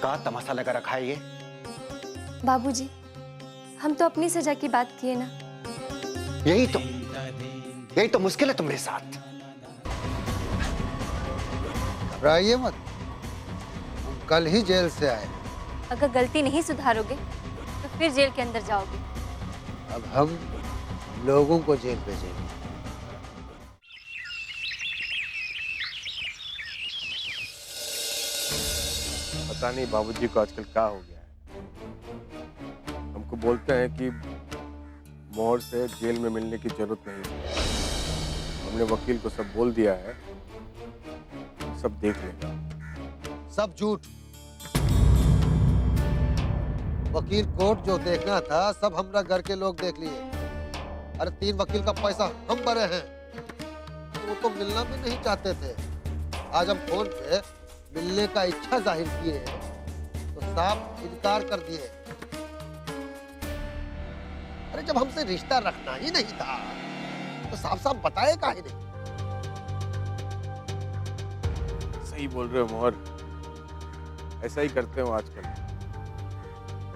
क्या तमाशा लगा रखा है ये? बाबूजी, हम तो अपनी सजा की बात किए ना। यही तो मुश्किल है तुम्हारे साथ। घबराइए मत, हम कल ही जेल से आए। अगर गलती नहीं सुधारोगे तो फिर जेल के अंदर जाओगे। अब हम लोगों को जेल भेजेंगे। पता नहीं बाबूजी को आजकल क्या हो गया है। हमको बोलते हैं कि मोहर से जेल में मिलने की जरूरत नहीं है। हमने वकील को सब बोल दिया है, सब देख लेगा। सब झूठ। वकील कोर्ट जो देखना था सब हमरा घर के लोग देख लिए। अरे 3 वकील का पैसा हम भरे हैं, वो तो मिलना भी नहीं चाहते थे। आज हम फोन पे मिलने का इच्छा जाहिर किए तो साफ इनकार कर दिए। अरे जब हमसे रिश्ता रखना ही नहीं था तो साफ साफ बताए काहे नहीं। सही बोल रहे हो मोहर, ऐसा ही करते हो आजकल।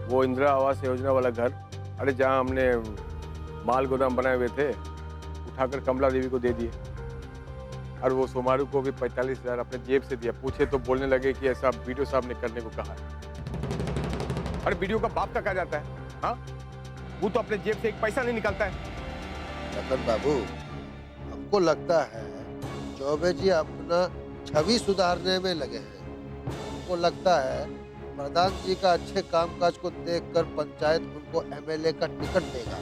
वो इंदिरा आवास योजना वाला घर, अरे जहाँ हमने माल गोदाम बनाए हुए थे, उठाकर कमला देवी को दे दिए। और वो सोमारू को भी 45,000 अपने जेब से दिया। पूछे तो बोलने लगे कि ऐसा वीडियो साहब ने करने को कहा है। अरे वीडियो का बाप का कहा जाता है, हाँ? वो तो अपने जेब से एक पैसा नहीं निकालता है। रतन बाबू, हमको लगता है चौबे जी अपना छवि सुधारने में लगे हैं। हमको लगता है प्रधान जी का अच्छे कामकाज को देखकर पंचायत उनको एमएलए का टिकट देगा,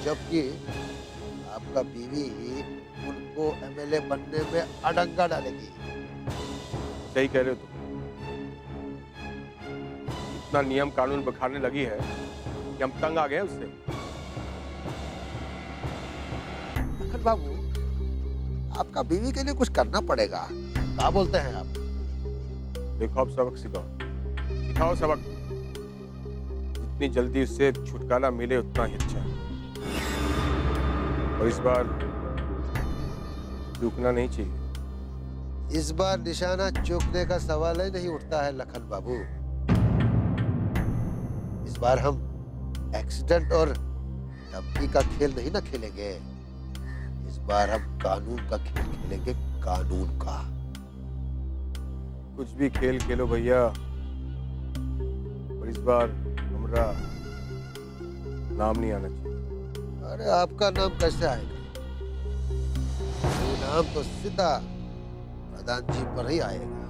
जबकि आपका बीवी ही उनको एमएलए बनने में अड़ंगा डालेगी। सही कह रहे हो तुम। इतना नियम कानून बखारने लगी है कि हम तंग आ गए उससे। लखन बाबू, आपका बीवी के लिए कुछ करना पड़ेगा। क्या बोलते हैं आप? देखो, अब सबक सिखाओ सबक। जितनी जल्दी उससे छुटकारा मिले उतना ही अच्छा है। और इस बार रुकना नहीं चाहिए। इस बार निशाना चूकने का सवाल ही नहीं उठता है लखन बाबू। इस बार हम एक्सीडेंट और धमकी का खेल नहीं ना खेलेंगे। इस बार हम कानून का खेल खेलेंगे, कानून का। कुछ भी खेल खेलो भैया, और इस बार हमारा नाम नहीं आना चाहिए। अरे आपका नाम कैसे आएगा? ये नाम तो सीधा प्रधान जी पर ही आएगा।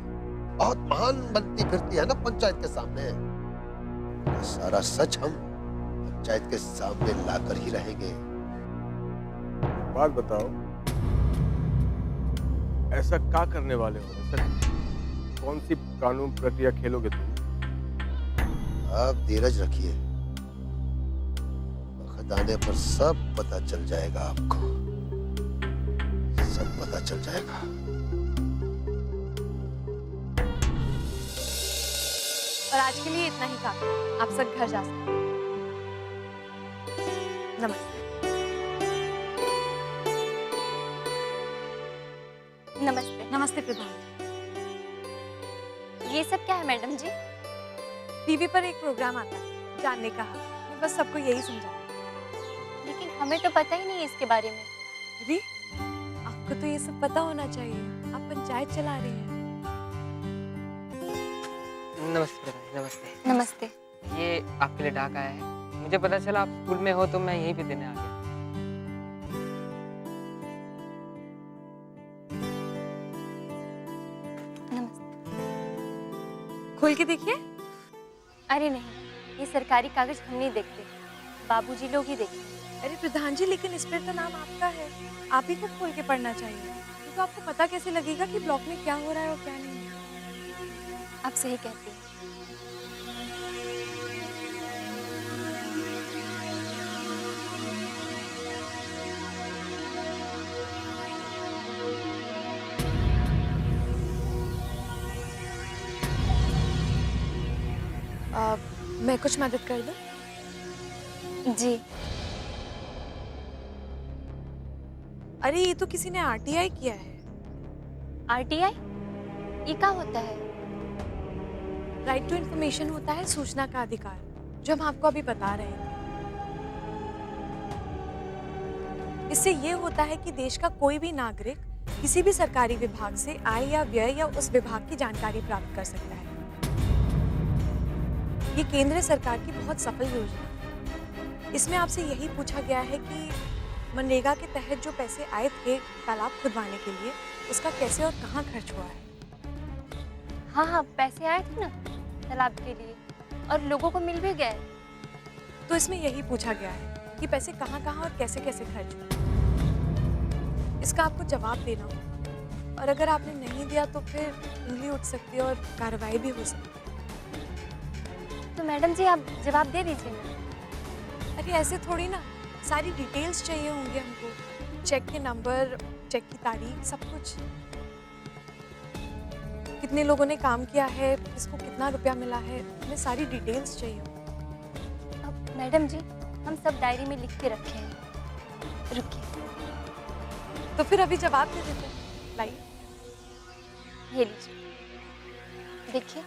बहुत महान बनती फिरती है ना पंचायत के सामने। ये सारा सच हम पंचायत के सामने लाकर ही रहेंगे। बात बताओ, ऐसा क्या करने वाले हो? ऐसा कौन सी कानून प्रक्रिया खेलोगे तुम? आप धीरज रखिए, वक्त आने पर सब पता चल जाएगा आपको। सब पता चल जाएगा। और आज के लिए इतना ही काफी। आप सब घर जा सकते हैं। नमस्ते। नमस्ते। नमस्ते प्रधान। ये सब क्या है मैडम जी? टीवी पर एक प्रोग्राम आता है, जानने का हक। मैं बस सबको यही समझा। लेकिन हमें तो पता ही नहीं है इसके बारे में। अरे, आपको तो ये सब पता होना चाहिए। आप पंचायत चला रहे हैं। नमस्ते प्रधान, नमस्ते। नमस्ते। ये आपके लिए डाक आया है। मुझे पता चला आप स्कूल में हो तो मैं यहीं पे देने आ गया। खोल के देखिए। अरे नहीं, ये सरकारी कागज हम नहीं देखते, बाबूजी लोग ही देखते। अरे प्रधान जी, लेकिन इस पर तो नाम आपका है। आप ही को खोल के पढ़ना चाहिए। तो आपको पता कैसे लगेगा कि ब्लॉक में क्या हो रहा है और क्या नहीं? आप सही कहती हैं। मैं कुछ मदद कर दूं? जी। अरे ये तो किसी ने आरटीआई किया है। आरटीआई? ये क्या होता है? राइट टू इन्फॉर्मेशन होता है सूचना का अधिकार, जो हम आपको अभी बता रहे थे। इससे ये होता है कि देश का कोई भी नागरिक किसी भी सरकारी विभाग से आय या व्यय या उस विभाग की जानकारी प्राप्त कर सकता है। ये केंद्र सरकार की बहुत सफल योजना है। इसमें आपसे यही पूछा गया है कि मनरेगा के तहत जो पैसे आए थे तालाब खुदवाने के लिए, उसका कैसे और कहाँ खर्च हुआ है। हाँ हाँ, पैसे आए थे ना तालाब के लिए और लोगों को मिल भी गए। तो इसमें यही पूछा गया है कि पैसे कहाँ कहाँ और कैसे कैसे खर्च हुए। इसका आपको जवाब देना हो, और अगर आपने नहीं दिया तो फिर उंगली उठ सकती है और कार्रवाई भी हो सकती है। तो मैडम जी आप जवाब दे दीजिए ना। अरे ऐसे थोड़ी ना, सारी डिटेल्स चाहिए होंगे हमको, चेक के नंबर, चेक की तारीख, सब कुछ। कितने लोगों ने काम किया है, किसको कितना रुपया मिला है, हमें सारी डिटेल्स चाहिए। अब मैडम जी हम सब डायरी में लिख के रखे हैं। रुकिए, तो फिर अभी जवाब दे देते हैं। लाइए, ये लीजिए, देखिए।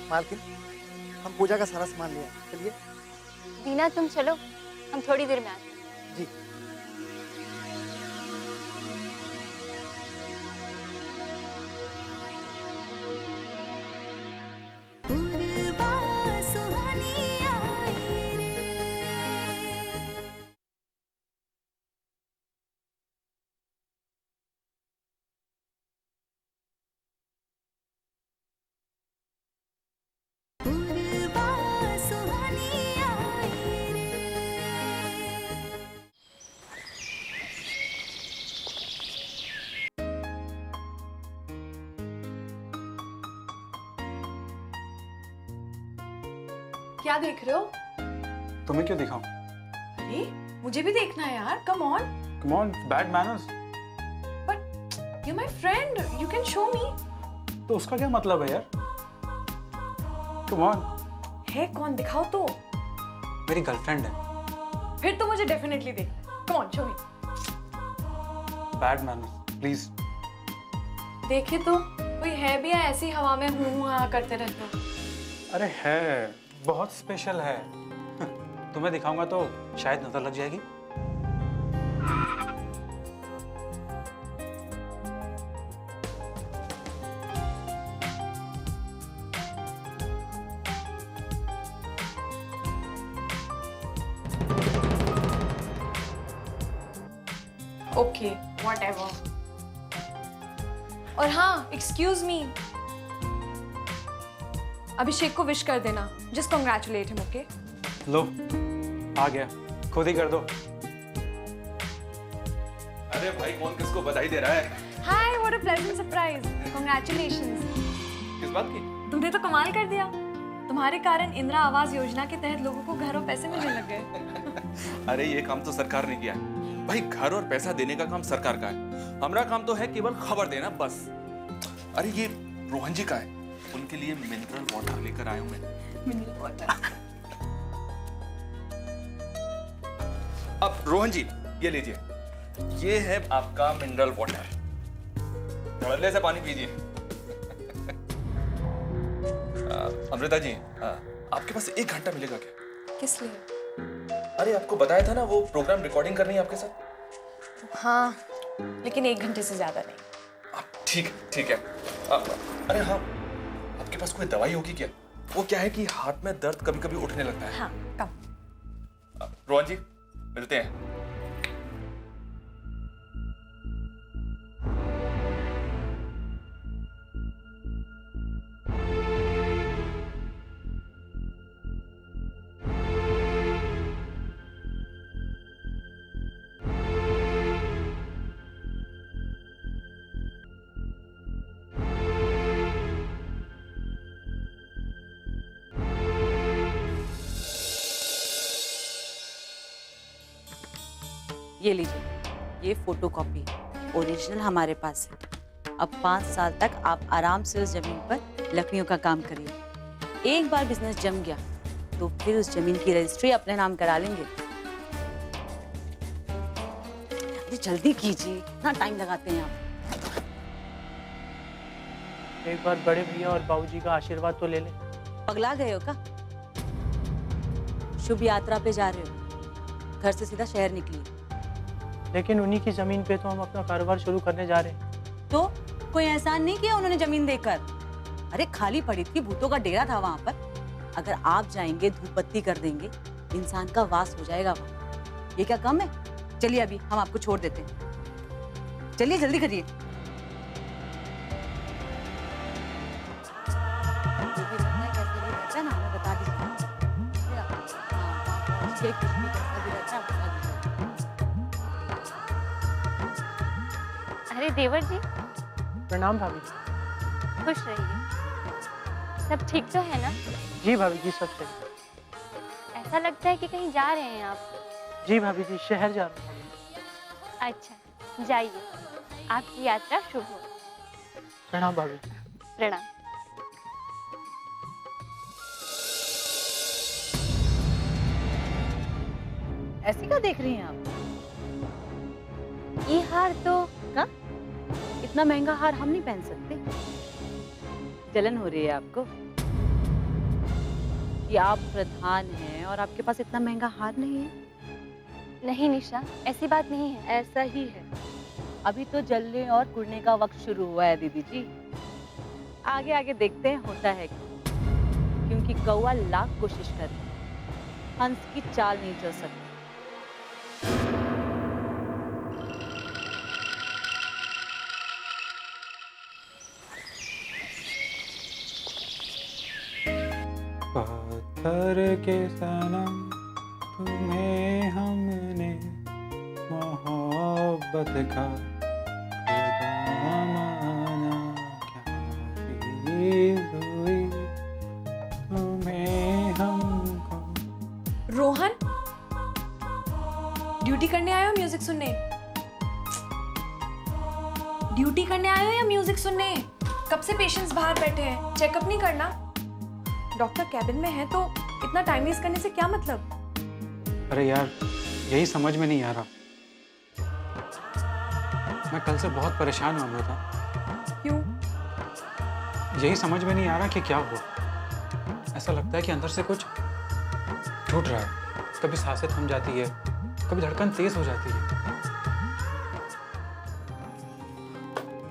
मालकिन, हम पूजा का सारा सामान ले आए, चलिए। दीना तुम चलो, हम थोड़ी देर में आते हैं। जी। क्या देख रहे हो? तुम्हें क्यों दिखाऊं? अरे मुझे भी देखना है यार, come on. Come on, bad manners. You're my friend, you can show me. तो उसका क्या मतलब है यार? Come on, है कौन, दिखाओ तो। मेरी गर्लफ्रेंड है। फिर तो मुझे डेफिनेटली देखना है। Come on, show me. Bad manners, please. देखे तो कोई है भी, या ऐसी हवा में हूँ हाँ करते रहते हो। अरे है, बहुत स्पेशल है। तुम्हें दिखाऊंगा तो शायद नजर लग जाएगी। Okay, whatever. और हाँ, एक्सक्यूज मी, अभिषेक को विश कर देना। Just congratulate him, okay? लो, आ गया, खुद ही कर दो। अरे भाई, कौन किसको बधाई दे रहा है? Hi, what a pleasant surprise. Congratulations. किस बात की? तुमने तो कमाल कर दिया। तुम्हारे कारण इंदिरा आवास योजना के तहत लोगों को घर और पैसे मिलने लग गए। अरे ये काम तो सरकार ने किया है भाई। घर और पैसा देने का काम सरकार का है, हमारा काम तो है केवल खबर देना, बस। अरे ये रोहन जी का है, उनके लिए मिनरल वाटर लेकर आया हूं मैं। Mineral water. अब रोहन जी ये लीजिए, ये है आपका मिनरल वाटर। धड़ल्ले से पानी पीजिए। अमृता जी, आपके पास 1 घंटा मिलेगा क्या? किस लिए? अरे आपको बताया था ना, वो प्रोग्राम रिकॉर्डिंग करनी है आपके साथ। हाँ, लेकिन 1 घंटे से ज्यादा नहीं। ठीक ठीक है। अरे हाँ, आपके पास कोई दवाई होगी क्या? वो क्या है कि हाथ में दर्द कभी कभी उठने लगता है। हाँ, कम। रोहन जी मिलते हैं। ये लीजिए, ये फोटोकॉपी, ओरिजिनल हमारे पास है। अब 5 साल तक आप आराम से उस जमीन पर लकड़ियों का काम करिए। एक बार बिजनेस जम गया तो फिर उस जमीन की रजिस्ट्री अपने नाम करा लेंगे। अरे जल्दी कीजिए, इतना टाइम लगाते हैं आप। एक बार बड़े भैया और बाबूजी का आशीर्वाद तो ले ले। पगला गए हो का? शुभ यात्रा पे जा रहे हो, घर से सीधा शहर निकली। लेकिन उन्हीं की जमीन पे तो हम अपना कारोबार शुरू करने जा रहे हैं। तो कोई एहसान नहीं किया उन्होंने जमीन देकर? अरे खाली पड़ी थी, भूतों का डेरा था वहां पर। अगर आप जाएंगे, धूप बत्ती कर देंगे, इंसान का वास हो जाएगा वहां। ये क्या कम है? चलिए अभी हम आपको छोड़ देते हैं, चलिए जल्दी करिए। अरे देवर जी, प्रणाम भाभी जी। खुश रहिए। सब ठीक तो है ना? जी भाभी जी, सब सही। ऐसा लगता है कि कहीं जा रहे हैं आप। जी भाभी जी, शहर जा रहे हैं। अच्छा, जाइए, आपकी यात्रा शुभ हो। प्रणाम भाभी जी। प्रणाम। ऐसी क्या देख रही हैं आप? ये हार तो का? इतना महंगा हार हम नहीं पहन सकते। जलन हो रही है आपको कि आप प्रधान हैं और आपके पास इतना महंगा हार नहीं है? नहीं निशा, ऐसी बात नहीं है। ऐसा ही है। अभी तो जलने और कुड़ने का वक्त शुरू हुआ है दीदी जी। आगे आगे देखते हैं होता है क्योंकि कौवा लाख कोशिश करे, हंस की चाल नहीं चल सकती। पत्थर के सनम तुम्हें हमने मोहब्बत का खुदा माना, क्या चीज़ हुई तुम्हें हमको। रोहन, ड्यूटी करने आए हो म्यूजिक सुनने? ड्यूटी करने आए हो या म्यूजिक सुनने? कब से पेशेंट्स बाहर बैठे हैं, चेकअप नहीं करना? डॉक्टर कैबिन में है तो इतना टाइम वेस्ट करने से क्या मतलब? अरे यार, यही समझ में नहीं आ रहा। मैं कल से बहुत परेशान हूँ अमृता। क्यों? यही समझ में नहीं आ रहा कि क्या हुआ। ऐसा लगता है कि अंदर से कुछ टूट रहा है। कभी सांसें थम जाती है, कभी धड़कन तेज हो जाती है,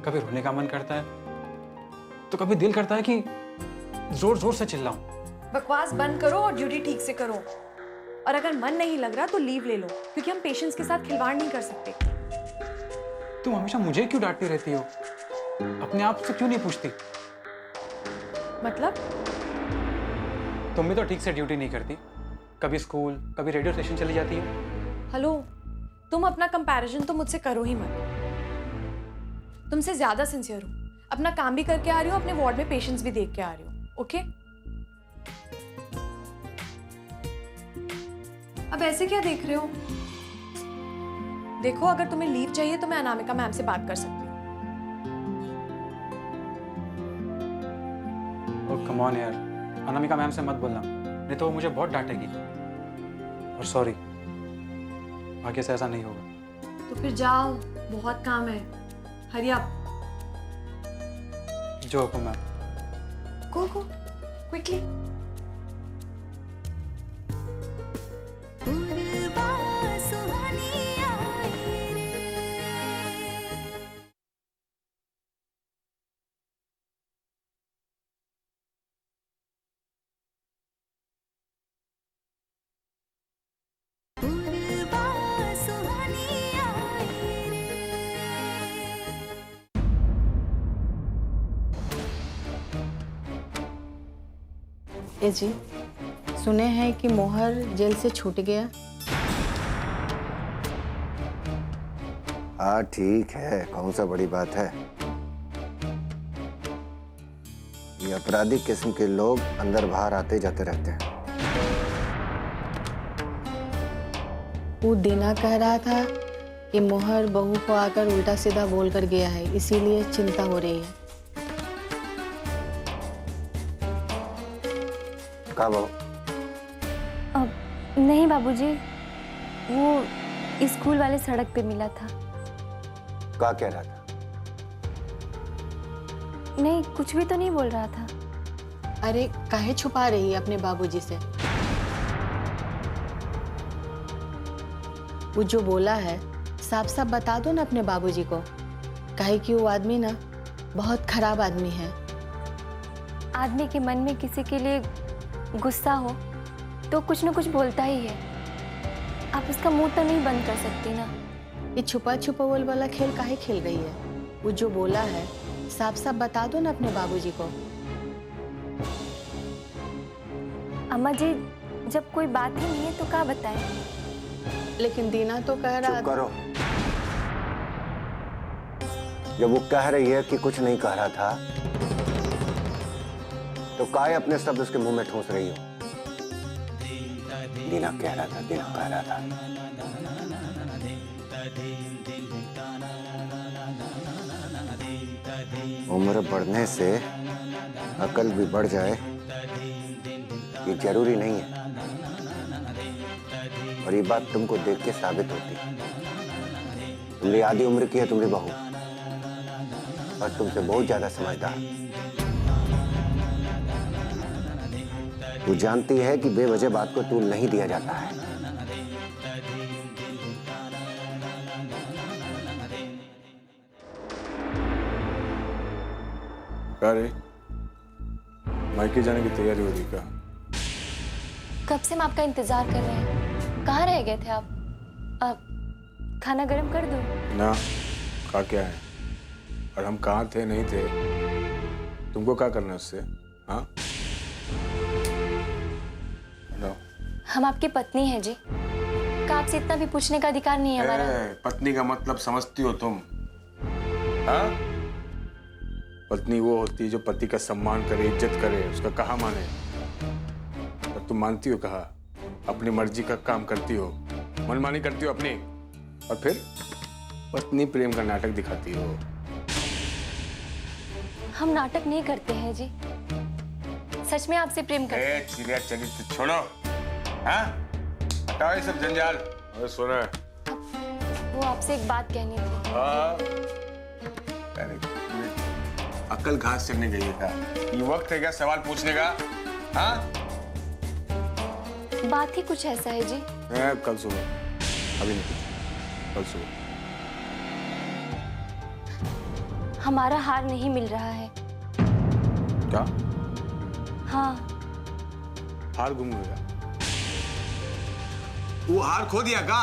कभी रोने का मन करता है, तो कभी दिल करता है कि जोर जोर से चिल्लाऊं। बकवास बंद करो और ड्यूटी ठीक से करो। और अगर मन नहीं लग रहा तो लीव ले लो, क्योंकि हम पेशेंट्स के साथ खिलवाड़ नहीं कर सकते। तुम हमेशा मुझे क्यों डांटती रहती हो? अपने आप से क्यों नहीं पूछती? मतलब? तुम भी तो ठीक से ड्यूटी नहीं करती। कभी स्कूल, कभी रेडियो स्टेशन चली जाती हो। हेलो, तुम अपना कंपैरिजन तो मुझसे करो ही मत। तुमसे ज्यादा सिंसियर हूँ। अपना काम भी करके आ रही हो, अपने वार्ड में पेशेंट्स भी देख के आ रही हो। ओके? अब ऐसे क्या देख रहे हो? देखो, अगर तुम्हें लीव चाहिए तो मैं अनामिका मैम से बात कर सकती हूँ। ओह कम ऑन यार, अनामिका मैम से मत बोलना, नहीं तो वो मुझे बहुत डांटेगी। और सॉरी, आगे से ऐसा नहीं होगा। तो फिर जाओ, बहुत काम है। Hurry up. जो हुक्म मैम। Go, quickly. ए जी, सुने हैं कि मोहर जेल से छूट गया। हाँ ठीक है, कौन सा बड़ी बात है। ये अपराधी किस्म के लोग अंदर बाहर आते जाते रहते हैं। वो दीना कह रहा था कि मोहर बहू को आकर उल्टा सीधा बोल कर गया है, इसीलिए चिंता हो रही है। कहाँ बहू? नहीं बाबूजी, वो स्कूल वाले सड़क पे मिला था। क्या कह रहा था? नहीं, कुछ भी तो नहीं बोल रहा था। अरे काहे छुपा रही है अपने बाबूजी से? वो जो बोला है साफ साफ बता दो ना अपने बाबूजी को। काहे कि वो आदमी ना बहुत खराब आदमी है। आदमी के मन में किसी के लिए गुस्सा हो तो कुछ न कुछ बोलता ही है। आप उसका मुंह तो नहीं बंद कर सकती ना। ये छुपा छुपा बोल वाला खेल काहे खेल रही है? वो जो बोला है साफ साफ बता दो ना अपने बाबूजी को। अम्मा जी, जब कोई बात ही नहीं है तो क्या बताएं? लेकिन दीना तो कह रहा चुप करो। जब वो कह रही है कि कुछ नहीं कह रहा था तो काहे अपने शब्द उसके मुंह में ठूंस रही हो? दीना कह रहा था, दीना कह रहा था। उम्र बढ़ने से अकल भी बढ़ जाए ये जरूरी नहीं है, और ये बात तुमको देख के साबित होती है। तुम्हारी आधी उम्र की है तुम्हारी बहू, और तुमसे बहुत ज्यादा समझदार। वो जानती है कि बेवजह बात को तूल नहीं दिया जाता है। अरे मायके जाने की तैयारी हो रही क्या? कब से हम आपका इंतजार कर रहे हैं। कहाँ रह गए थे आप? अब खाना गर्म कर दूं? ना, खा क्या है? और हम कहाँ थे नहीं थे, तुमको क्या करना है उससे? हाँ, हम आपकी पत्नी हैं जी। का आपसे इतना भी पूछने का अधिकार नहीं है हमारा। पत्नी का मतलब समझती हो तुम? हाँ, पत्नी वो होती है जो पति का सम्मान करे, इज्जत करे, उसका कहा माने। और तुम मानती हो कहा? अपनी मर्जी का काम करती हो, मनमानी करती हो अपनी, और फिर पत्नी प्रेम का नाटक दिखाती हो। हम नाटक नहीं करते हैं जी, सच में आपसे प्रेम करते हैं। चिड़िया चली तो छोड़ो। हाँ, हटाओ ये सब जंजाल। अरे सुना, वो आपसे एक बात कहनी थी। अकल घास चढ़ने गई है क्या? ये वक्त है क्या सवाल पूछने का? हाँ, बात ही कुछ ऐसा है जी। कल सुबह, अभी नहीं, कल सुबह। हमारा हार नहीं मिल रहा है। क्या? हाँ। हार गुम गया? वो हार खो दिया का?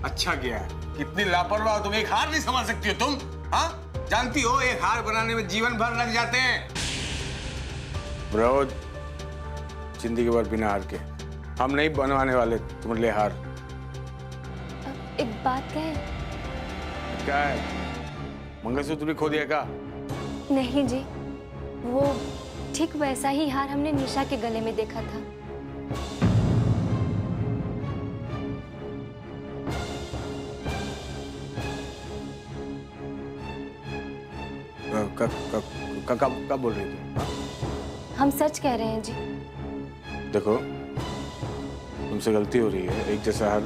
अच्छा किया। कितनी लापरवाह हो तुम, एक हार नहीं संभाल सकती हो तुम? हाँ, जानती हो एक हार बनाने में जीवन भर लग जाते हैं। रोज जिंदगी भर बिना हार के हम नहीं बनवाने वाले तुम्हारे लिए हार। एक बात कहे? क्या है? मंगलसूत्र भी खो दिया का? नहीं जी, वो ठीक वैसा ही हार हमने निशा के गले में देखा था। कब बोल रही थी? हम सच कह रहे हैं जी। देखो, तुमसे गलती हो रही है। एक जैसा हार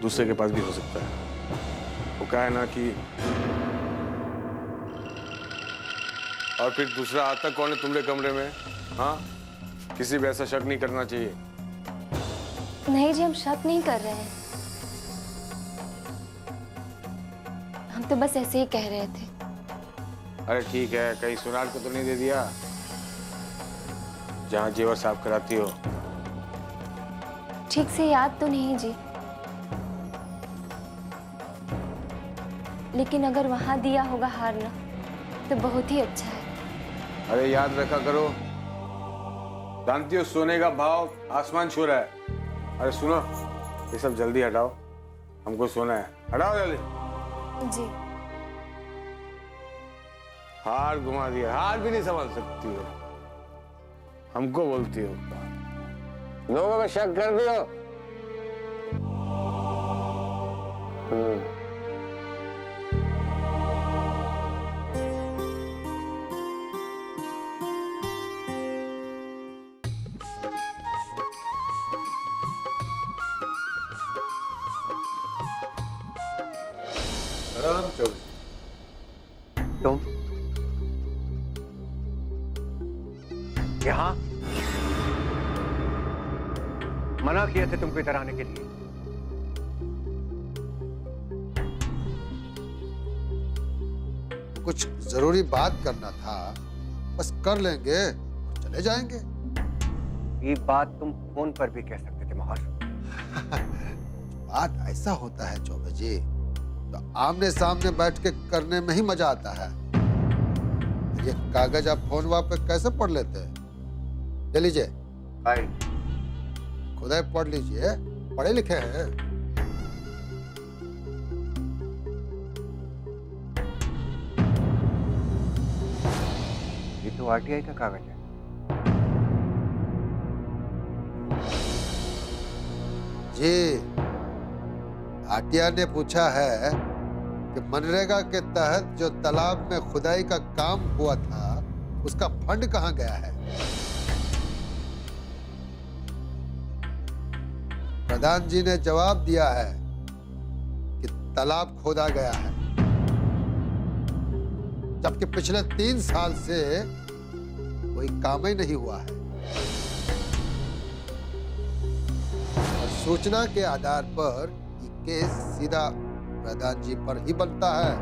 दूसरे के पास भी हो सकता है। वो क्या है ना कि, और फिर दूसरा आता कौन है तुम्हारे कमरे में? हाँ, किसी भी ऐसा शक नहीं करना चाहिए। नहीं जी, हम शक नहीं कर रहे हैं। हम तो बस ऐसे ही कह रहे थे। अरे ठीक है, कहीं सुनार को तो नहीं दे दिया जहाँ जेवर साफ कराती हो? ठीक से याद तो नहीं जी, लेकिन अगर वहां दिया होगा हार ना तो बहुत ही अच्छा है। अरे याद रखा करो, जानती हो सोने का भाव आसमान छू रहा है। अरे सुनो, ये सब जल्दी हटाओ, हमको सोना है। हटाओ जल्दी जी। हार घुमा दिया, हार भी नहीं संभाल सकती हो, हमको बोलती हो। लोगों को शक कर दियो। यहाँ मना किए थे तुमको इधर आने के लिए। कुछ जरूरी बात करना था, बस कर लेंगे और चले जाएंगे। ये बात तुम फोन पर भी कह सकते थे मोहर। बात ऐसा होता है चौबे जी, तो आमने सामने बैठ के करने में ही मजा आता है। ये कागज आप फोन पे कैसे पढ़ लेते हैं? ले लीजिए भाई, खुद ही पढ़ लीजिए, पढ़े लिखे हैं। ये तो आरटीआई का कागज है। जी, आटिया ने पूछा है कि मनरेगा के तहत जो तालाब में खुदाई का काम हुआ था, उसका फंड कहां गया है? प्रधान जी ने जवाब दिया है कि तालाब खोदा गया है, जबकि पिछले 3 साल से कोई काम ही नहीं हुआ है। और सूचना के आधार पर ये केस सीधा प्रधान जी पर ही बनता है।